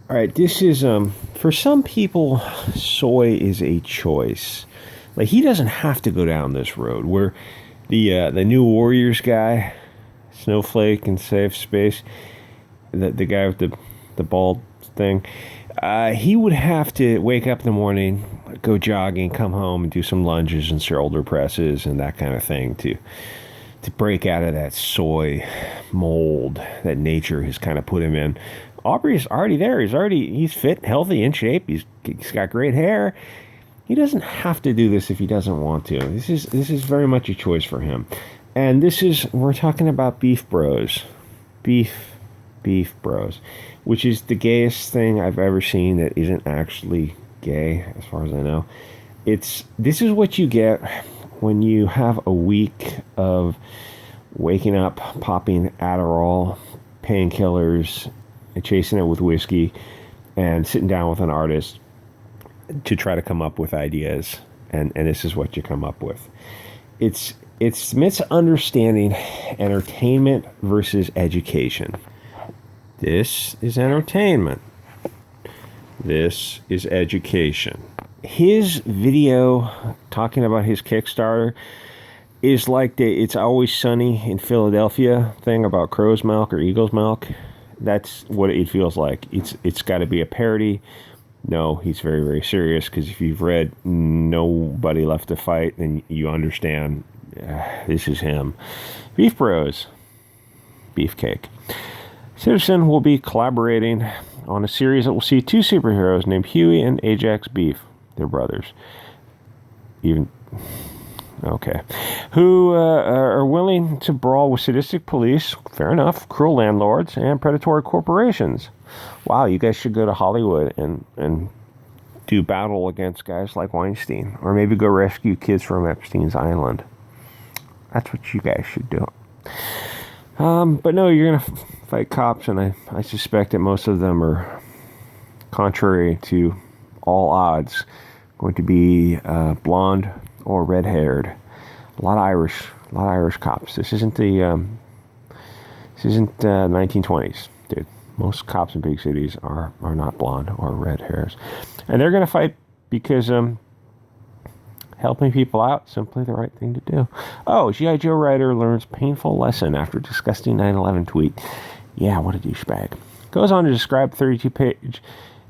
All right, this is for some people, soy is a choice. Like he doesn't have to go down this road. Where the new Warriors guy, Snowflake and Safe Space, the guy with the bald thing, he would have to wake up in the morning, go jogging, come home, and do some lunges and shoulder presses and that kind of thing to break out of that soy mold that nature has kind of put him in. Aubrey's already there. He's fit, healthy, in shape. He's got great hair. He doesn't have to do this if he doesn't want to. This is very much a choice for him. And we're talking about Beef Bros. Beef Bros, which is the gayest thing I've ever seen that isn't actually gay as far as I know. This is what you get when you have a week of waking up, popping Adderall, painkillers, and chasing it with whiskey, and sitting down with an artist to try to come up with ideas. And this is what you come up with. It's misunderstanding entertainment versus education. This is entertainment. This is education. His video talking about his Kickstarter is like the It's Always Sunny in Philadelphia thing about crow's milk or eagle's milk. That's what it feels like. It's got to be a parody. No, he's very, very serious, because if you've read Nobody Left to Fight, then you understand this is him. Beef Bros. Beefcake. Citizen will be collaborating on a series that will see two superheroes named Huey and Ajax Beef. They're brothers. Okay. Who are willing to brawl with sadistic police, fair enough, cruel landlords, and predatory corporations. Wow, you guys should go to Hollywood and do battle against guys like Weinstein. Or maybe go rescue kids from Epstein's Island. That's what you guys should do. But no, you're going to fight cops, and I suspect that most of them are, contrary to all odds, going to be blonde or red-haired. A lot of Irish cops. This isn't the 1920s, dude. Most cops in big cities are not blonde or red hairs, and they're going to fight because helping people out simply the right thing to do. Oh, G.I. Joe writer learns painful lesson after disgusting 9/11 tweet. Yeah, what a douchebag. Goes on to describe 32-page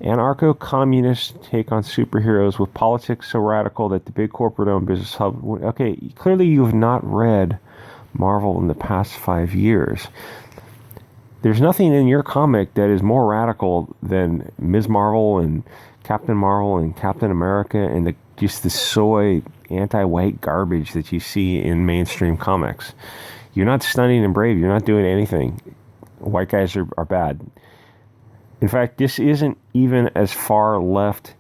anarcho-communist take on superheroes with politics so radical that the big corporate-owned business hub... Okay, clearly you have not read Marvel in the past 5 years. There's nothing in your comic that is more radical than Ms. Marvel and Captain Marvel and Captain America and just the soy anti-white garbage that you see in mainstream comics. You're not stunning and brave. You're not doing anything. White guys are bad. In fact, this isn't even as far left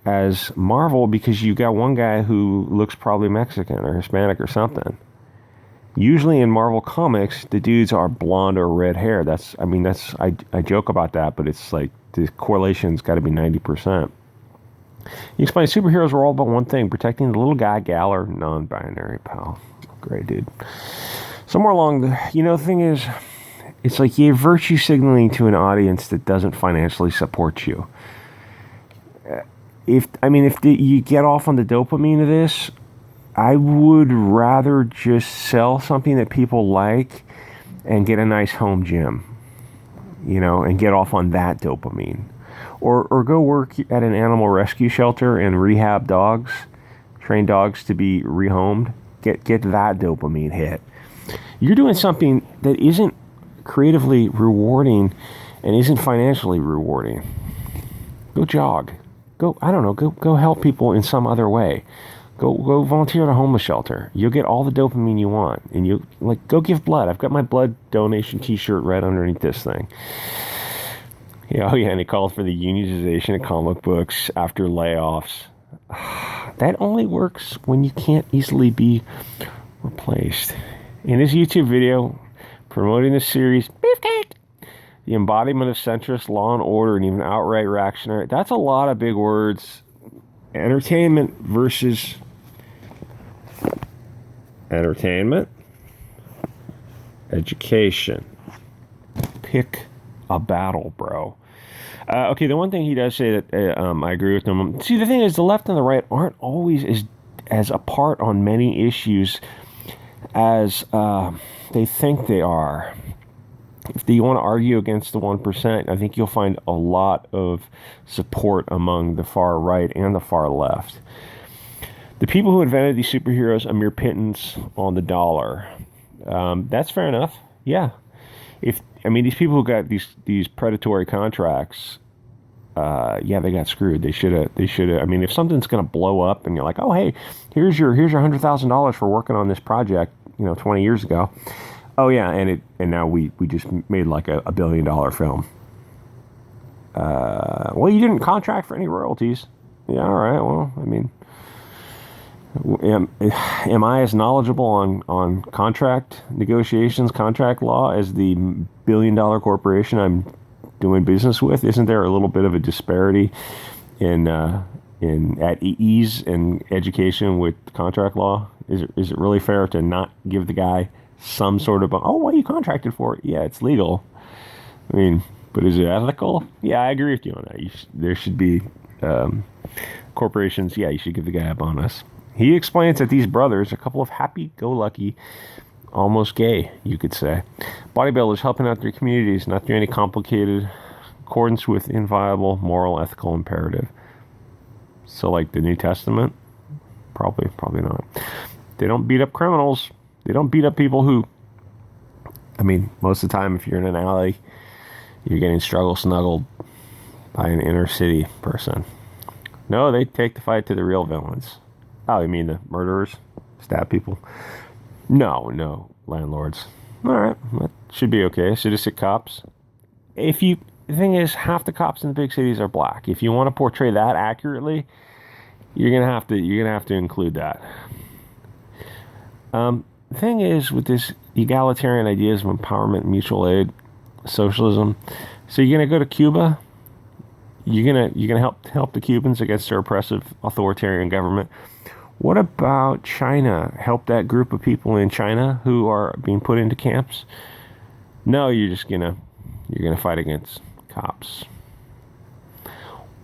as Marvel, because you got one guy who looks probably Mexican or Hispanic or something. Usually in Marvel comics, the dudes are blonde or red hair. I joke about that, but it's like the correlation's got to be 90%. You explain superheroes were all about one thing: protecting the little guy, gal, or non-binary pal. Great dude. Somewhere along the thing is, it's like you're virtue signaling to an audience that doesn't financially support you. If you get off on the dopamine of this, I would rather just sell something that people like and get a nice home gym, and get off on that dopamine. Or go work at an animal rescue shelter and rehab dogs, train dogs to be rehomed. Get that dopamine hit. You're doing something that isn't creatively rewarding and isn't financially rewarding. Go jog. Go help people in some other way. Go volunteer at a homeless shelter. You'll get all the dopamine you want, and go give blood. I've got my blood donation T-shirt right underneath this thing. Yeah, and he called for the unionization of comic books after layoffs. That only works when you can't easily be replaced. In his YouTube video promoting the series, Beefcake, the embodiment of centrist law and order and even outright reactionary. That's a lot of big words. Entertainment versus entertainment. Education. Pick a battle, bro. Okay, the one thing he does say that I agree with him. See, the thing is, the left and the right aren't always as apart on many issues as they think they are. If you want to argue against the 1%, I think you'll find a lot of support among the far right and the far left. The people who invented these superheroes are mere pittance on the dollar. That's fair enough. Yeah. These people who got these predatory contracts, yeah, they got screwed. They should have. I mean, if something's going to blow up, and you're like, oh, hey, here's your $100,000 for working on this project, 20 years ago. Oh yeah, and now we just made like a $1 billion film. Well, you didn't contract for any royalties. Yeah, all right. Well, I mean, am I as knowledgeable on contract negotiations, contract law as the $1 billion corporation I'm doing business with? Isn't there a little bit of a disparity in at ease and education with contract law? Is it really fair to not give the guy some sort of, what are you contracted for? Yeah, it's legal. I mean, but is it ethical? Yeah, I agree with you on that. There should be corporations. Yeah, you should give the guy a bonus. He explains that these brothers, a couple of happy-go-lucky, almost gay, you could say, bodybuilders helping out their communities, not through any complicated accordance with inviolable moral, ethical imperative. So, like the New Testament? Probably not. They don't beat up criminals. They don't beat up people who, most of the time, if you're in an alley, you're getting snuggled by an inner city person. No, they take the fight to the real villains. Oh, you mean the murderers? Stab people? No, landlords. All right, that should be okay. Sadistic cops. The thing is, half the cops in the big cities are black. If you want to portray that accurately, you're gonna have to include that. The thing is, with this egalitarian ideas of empowerment, mutual aid, socialism, so you're gonna go to Cuba, you're gonna help the Cubans against their oppressive authoritarian government. What about China? Help that group of people in China who are being put into camps? No, you're gonna fight against cops.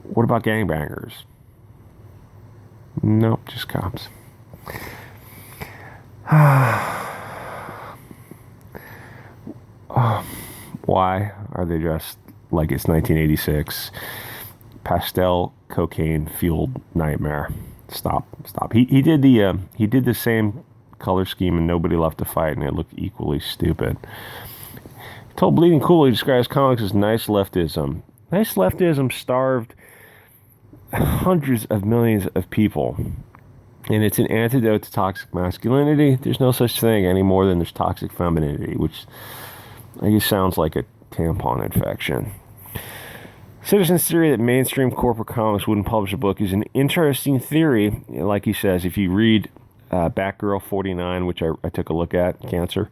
What about gangbangers? Nope, just cops. Why are they dressed like it's 1986? Pastel cocaine fueled nightmare. Stop. He did the same color scheme and nobody left to fight, and it looked equally stupid. He told Bleeding Cool he describes comics as nice leftism. Nice leftism starved hundreds of millions of people. And it's an antidote to toxic masculinity. There's no such thing any more than there's toxic femininity, which I guess sounds like a tampon infection. Citizens' theory that mainstream corporate comics wouldn't publish a book is an interesting theory. Like he says, if you read Batgirl 49, which I took a look at, Cancer,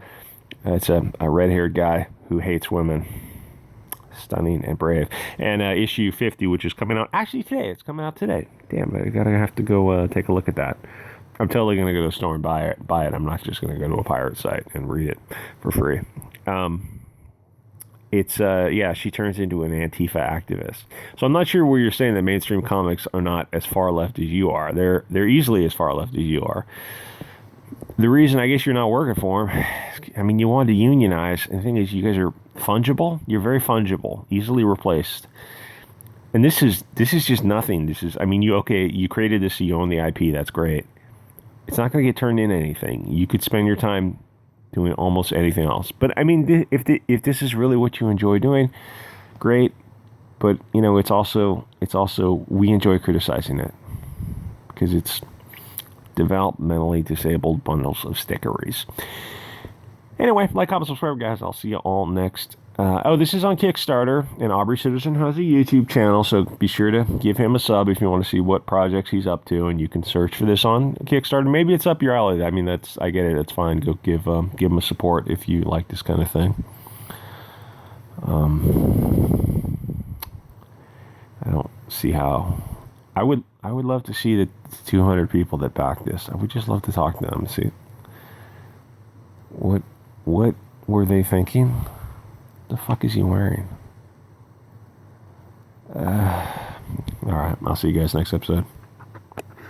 it's a red-haired guy who hates women. Stunning and brave. And issue 50, which is coming out actually today. It's coming out today. Damn, I have to go take a look at that. I'm totally going to go to the store and buy it. I'm not just going to go to a pirate site and read it for free. She turns into an Antifa activist. So I'm not sure where you're saying that mainstream comics are not as far left as you are. They're easily as far left as you are. The reason I guess you're not working for them, you wanted to unionize, and the thing is, you guys are fungible. You're very fungible, easily replaced. And this is just nothing. You created this, so you own the IP. That's great. It's not going to get turned into anything. You could spend your time doing almost anything else. But if this is really what you enjoy doing, great. But it's also we enjoy criticizing it because it's developmentally disabled bundles of stickeries. Anyway, like, comment, subscribe, guys. I'll see you all next. This is on Kickstarter, and Aubrey Citizen has a YouTube channel, so be sure to give him a sub if you want to see what projects he's up to, and you can search for this on Kickstarter. Maybe it's up your alley. I get it. It's fine. Go give him a support if you like this kind of thing. I don't see how. I would love to see the 200 people that back this. I would just love to talk to them and see what were they thinking. The fuck is he wearing? All right, I'll see you guys next episode.